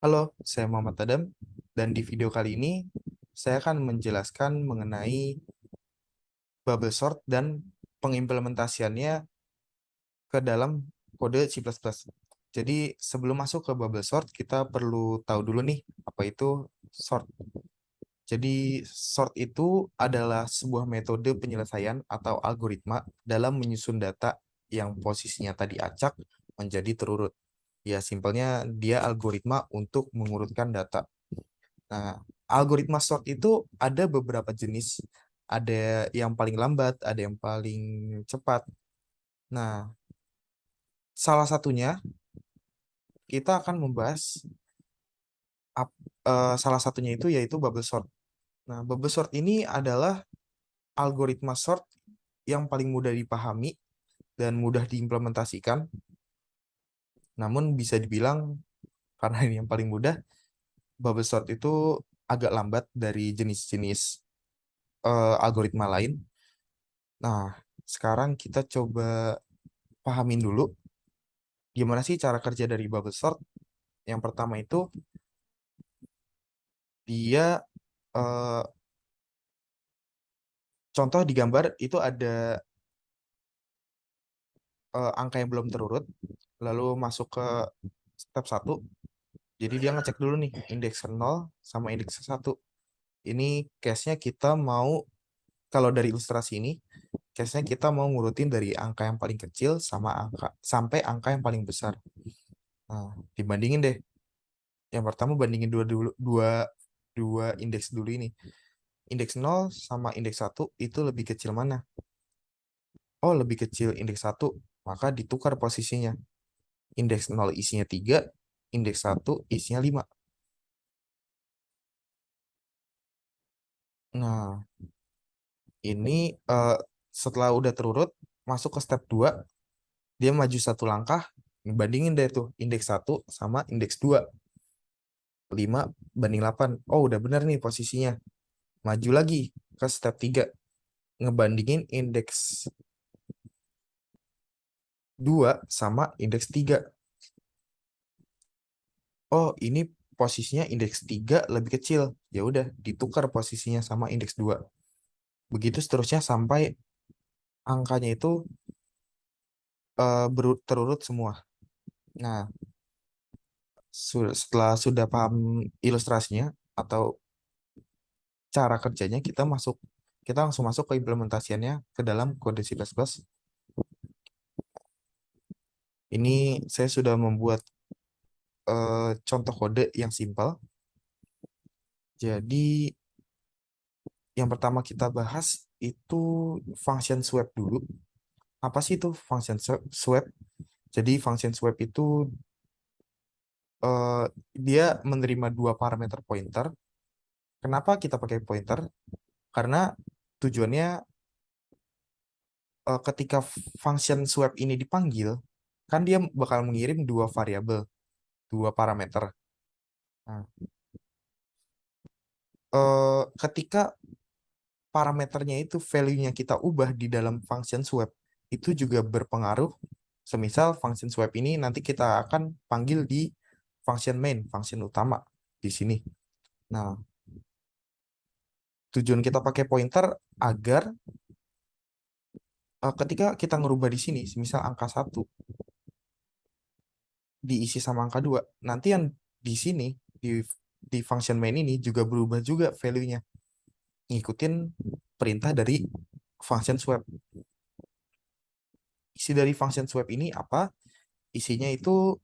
Halo, saya Muhammad Adam, dan di video kali ini saya akan menjelaskan mengenai bubble sort dan pengimplementasiannya ke dalam kode C++. Jadi sebelum masuk ke bubble sort, kita perlu tahu dulu nih apa itu sort. Jadi sort itu adalah sebuah metode penyelesaian atau algoritma dalam menyusun data yang posisinya tadi acak menjadi terurut. Ya, simpelnya dia algoritma untuk mengurutkan data. Nah, algoritma sort itu ada beberapa jenis. Ada yang paling lambat, ada yang paling cepat. Nah, salah satunya kita akan membahas salah satunya itu yaitu bubble sort. Nah, bubble sort ini adalah algoritma sort yang paling mudah dipahami dan mudah diimplementasikan. Namun bisa dibilang karena ini yang paling mudah, bubble sort itu agak lambat dari jenis-jenis algoritma lain. Nah, sekarang kita coba pahamin dulu gimana sih cara kerja dari bubble sort. Yang pertama itu dia eh, contoh di gambar itu ada angka yang belum terurut, lalu masuk ke step 1. Jadi dia ngecek dulu nih indeks 0 sama indeks 1. Ini case-nya kita mau, kalau dari ilustrasi ini, case-nya kita mau ngurutin dari angka yang paling kecil sama angka sampai angka yang paling besar. Nah, dibandingin deh. Yang pertama bandingin dua indeks dulu ini. Indeks 0 sama indeks 1 itu lebih kecil mana? Oh, lebih kecil indeks 1, maka ditukar posisinya. Indeks 0 isinya 3, indeks 1 isinya 5. Nah, ini setelah udah terurut, masuk ke step 2, dia maju satu langkah, bandingin deh tuh indeks 1 sama indeks 2. 5 banding 8. Oh, udah benar nih posisinya. Maju lagi ke step 3, ngebandingin indeks 2 sama indeks 3. Oh, ini posisinya indeks 3 lebih kecil. Ya udah, ditukar posisinya sama indeks 2. Begitu seterusnya sampai angkanya itu terurut semua. Nah, setelah sudah paham ilustrasinya atau cara kerjanya, kita langsung masuk ke implementasiannya ke dalam kode C++. Ini saya sudah membuat contoh kode yang simpel. Jadi yang pertama kita bahas itu function swap dulu. Apa sih itu function swap? Jadi function swap itu eh, dia menerima dua parameter pointer. Kenapa kita pakai pointer? Karena tujuannya ketika function swap ini dipanggil, kan dia bakal mengirim dua variabel, dua parameter. Nah, ketika parameternya itu value-nya kita ubah di dalam function swap, itu juga berpengaruh. Semisal function swap ini nanti kita akan panggil di function main, function utama di sini. Nah, tujuan kita pakai pointer agar ketika kita ngerubah di sini, misal angka 1 diisi sama angka 2, nanti yang di sini di function main ini juga berubah juga value-nya. Ngikutin perintah dari function swap. Isi dari function swap ini apa? Isinya itu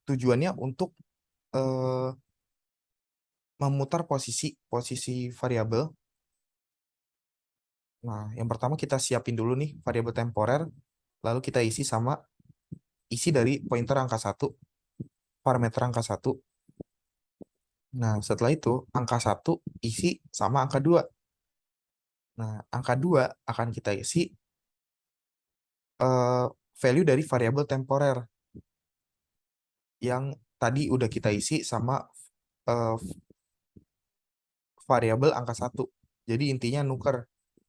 tujuannya untuk eh, memutar posisi posisi variabel. Nah, yang pertama kita siapin dulu nih variabel temporer, lalu kita isi sama isi dari pointer angka 1, parameter angka 1. Nah, setelah itu angka 1 isi sama angka 2. Nah, angka 2 akan kita isi value dari variabel temporer yang tadi udah kita isi sama eh, variabel angka 1. Jadi intinya nuker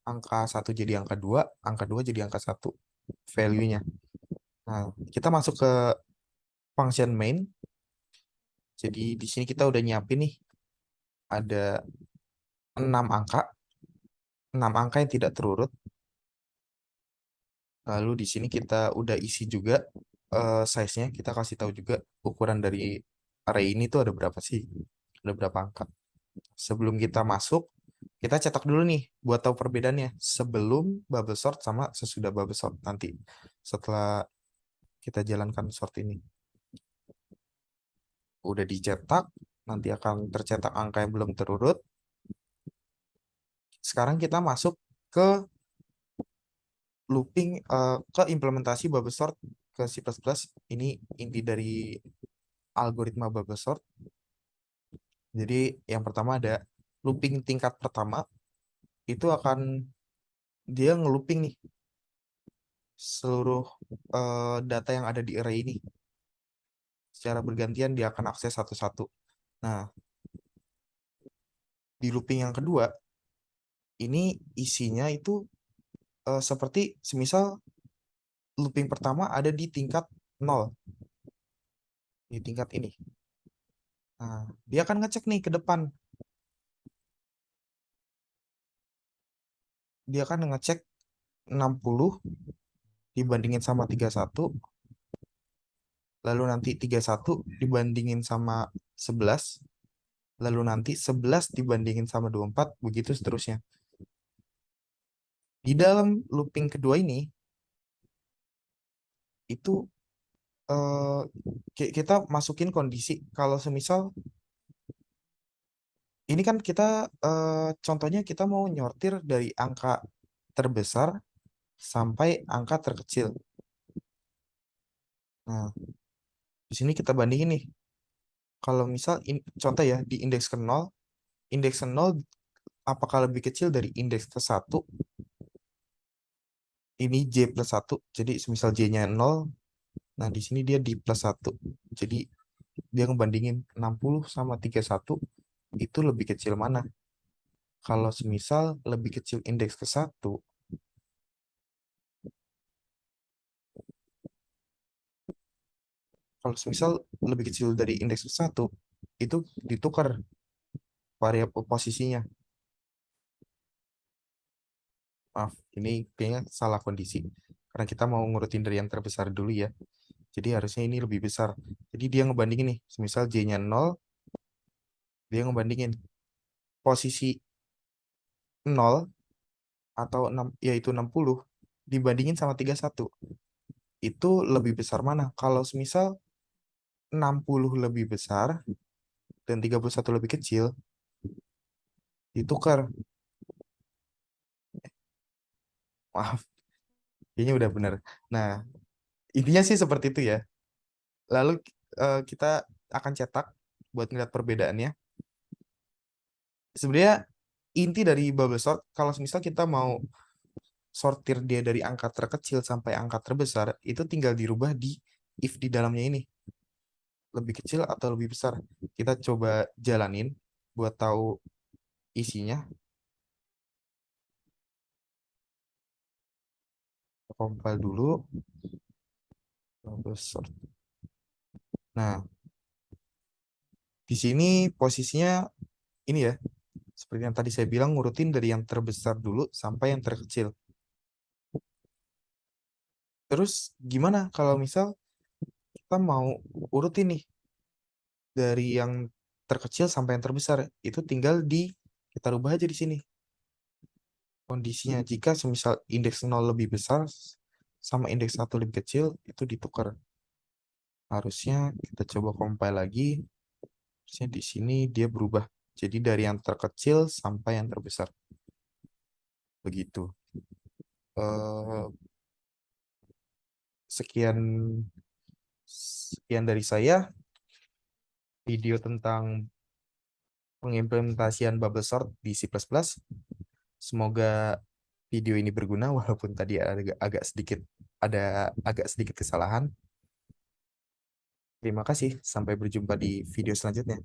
angka 1 jadi angka 2 jadi angka 1 value-nya. Nah, kita masuk ke function main. Jadi di sini kita udah nyiapin nih, ada 6 angka, 6 angka yang tidak terurut. Lalu di sini kita udah isi juga size-nya, kita kasih tahu juga ukuran dari array ini tuh ada berapa sih, ada berapa angka. Sebelum kita masuk, kita cetak dulu nih buat tahu perbedaannya sebelum bubble sort sama sesudah bubble sort nanti setelah kita jalankan sort ini. Udah dicetak, nanti akan tercetak angka yang belum terurut. Sekarang kita masuk ke looping, ke implementasi bubble sort ke C++. Ini inti dari algoritma bubble sort. Jadi yang pertama ada looping tingkat pertama, itu akan dia ngelooping nih seluruh data yang ada di array ini. Secara bergantian dia akan akses satu-satu. Nah, di looping yang kedua, ini isinya itu seperti semisal looping pertama ada di tingkat 0. Di tingkat ini. Nah, dia akan ngecek nih ke depan. Dia akan ngecek 60 dibandingin sama 31. Lalu nanti 31 dibandingin sama 11. Lalu nanti 11 dibandingin sama 24. Begitu seterusnya. Di dalam looping kedua ini, itu kita masukin kondisi kalau semisal ini kan kita contohnya kita mau nyortir dari angka terbesar sampai angka terkecil. Nah, di sini kita bandingin nih. Kalau misal contoh ya di indeks ke 0 apakah lebih kecil dari indeks ke 1? Ini J plus 1. Jadi semisal J-nya 0, nah di sini dia di plus 1. Jadi dia ngebandingin 60 sama 31 itu lebih kecil mana? Kalau semisal lebih kecil indeks ke 1, kalau semisal lebih kecil dari indeks ke 1, itu ditukar variabel posisinya. Maaf, ini kayaknya salah kondisi. Karena kita mau ngurutin dari yang terbesar dulu ya. Jadi harusnya ini lebih besar. Jadi dia ngebandingin nih, semisal J-nya 0, dia ngebandingin posisi 0 atau 6, yaitu 60 dibandingin sama 31. Itu lebih besar mana? Kalau semisal 60 lebih besar dan 31 lebih kecil, ditukar. Maaf, kayaknya udah benar. Nah, intinya sih seperti itu ya. Lalu kita akan cetak buat ngeliat perbedaannya. Sebenarnya inti dari bubble sort, kalau misal kita mau sortir dia dari angka terkecil sampai angka terbesar, itu tinggal dirubah di if di dalamnya ini. Lebih kecil atau lebih besar. Kita coba jalanin buat tahu isinya. Compile dulu. Bubble sort. Nah, di sini posisinya ini ya. Seperti yang tadi saya bilang, ngurutin dari yang terbesar dulu sampai yang terkecil. Terus gimana kalau misal kita mau urutin nih dari yang terkecil sampai yang terbesar, itu tinggal kita rubah aja di sini. Kondisinya jika semisal indeks 0 lebih besar sama indeks 1 lebih kecil, itu ditukar. Harusnya kita coba compile lagi. Harusnya di sini dia berubah. Jadi dari yang terkecil sampai yang terbesar. Begitu. Eh, sekian sekian dari saya, video tentang pengimplementasian bubble sort di C++. Semoga video ini berguna walaupun tadi agak sedikit kesalahan. Terima kasih, sampai berjumpa di video selanjutnya.